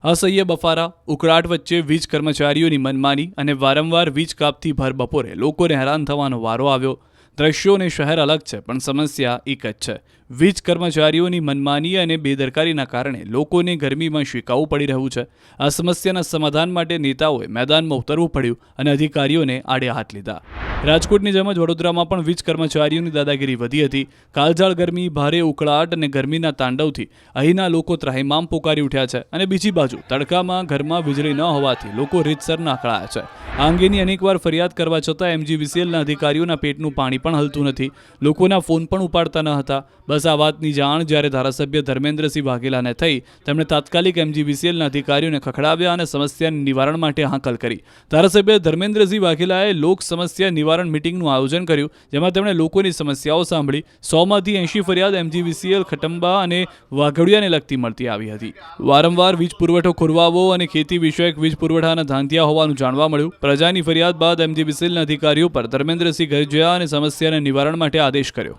અસહ્ય બફારા, ઉકળાટ વચ્ચે વીજ કર્મચારીઓની મનમાની અને વારંવાર વીજ કાપથી ભર બપોરે લોકોને હેરાન થવાનો વારો આવ્યો. દ્રશ્યો અને શહેર અલગ છે, પણ સમસ્યા એક જ છે. વીજ કર્મચારીઓની મનમાની અને બેદરકારીના કારણે લોકોને ગરમીમાં શેકાવું પડી રહ્યું છે. આ સમસ્યાના સમાધાન માટે નેતાઓએ મેદાનમાં ઉતરવું પડ્યું અને અધિકારીઓને આડે હાથ લીધા. રાજકોટની જેમ જ વડોદરામાં પણ વીજ કર્મચારીઓની દાદાગીરી વધી હતી. કાળઝાળ ગરમી, ભારે ઉકળાટ અને ગરમીના તાંડવથી અહીંના લોકો ત્રાહિમામ પોકારી ઉઠ્યા છે અને બીજી બાજુ તડકામાં ઘરમાં વીજળી ન હોવાથી લોકો રીતસરના અકળાયા છે. આ અંગેની અનેકવાર ફરિયાદ કરવા છતાં MGVCLના અધિકારીઓના પેટનું પાણી પણ હલતું નથી. લોકોના ફોન પણ ઉપાડતા ન હતા. બસ આ વાતની જાણ જ્યારે ધારાસભ્ય ધર્મેન્દ્રસિંહ વાઘેલાને થઈ, તેમણે તાત્કાલિક MGVCLના અધિકારીઓને ખખડાવ્યા અને સમસ્યાના નિવારણ માટે હાંકલ કરી. ધારાસભ્ય ધર્મેન્દ્રસિંહ વાઘેલાએ લોક સમસ્યા નિવારણ મિટિંગનું આયોજન કર્યું, જેમાં તેમણે લોકોની સમસ્યાઓ સાંભળી. 100માંથી 80 ફરિયાદ MGVCL ખટંબા અને વાઘોડિયાને લગતી મળતી આવી હતી. વારંવાર વીજ પુરવઠો ખોરવાવો અને ખેતી વિષયક વીજ પુરવઠાના ધાંધિયા હોવાનું જાણવા મળ્યું. પ્રજાની ફરિયાદ બાદ MGVCLના અધિકારીઓ પર ધર્મેન્દ્રસિંહ ઘરે ગયા અને સમસ્યાના નિવારણ માટે આદેશ કર્યો.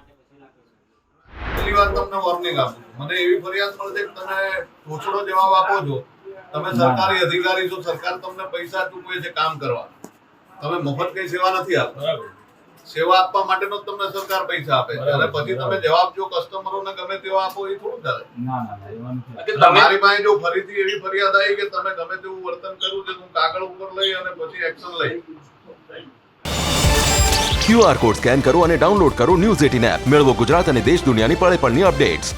તમને વોર્નિંગ આપું છું. મને એવી ફરિયાદ મળશે કે તમે થોછડો જવાબ આપો છો. તમે સરકારી અધિકારી છો, સરકાર તમને પૈસા ચૂકવે છે કામ કરવા. તમે મફત કઈ સેવા નથી આપતા. સેવા આપવા માટેનો તમને સરકાર પૈસા આપે છે અને પછી તમે જવાબ જો કસ્ટમરોને ગમે તેવા આપો એ થોડું ચાલે. તમારી પાસે જો ફરીથી એવી ફરિયાદ આવી કે તમે ગમે તેવું વર્તન કર્યું છે, હું કાગળ ઉપર લઈ અને પછી એક્શન લઈ. QR કોડ સ્કેન કરો અને ડાઉનલોડ કરો News 18 એપ. મેળવો ગુજરાત અને દેશ દુનિયાની પળે પળની અપડેટ્સ.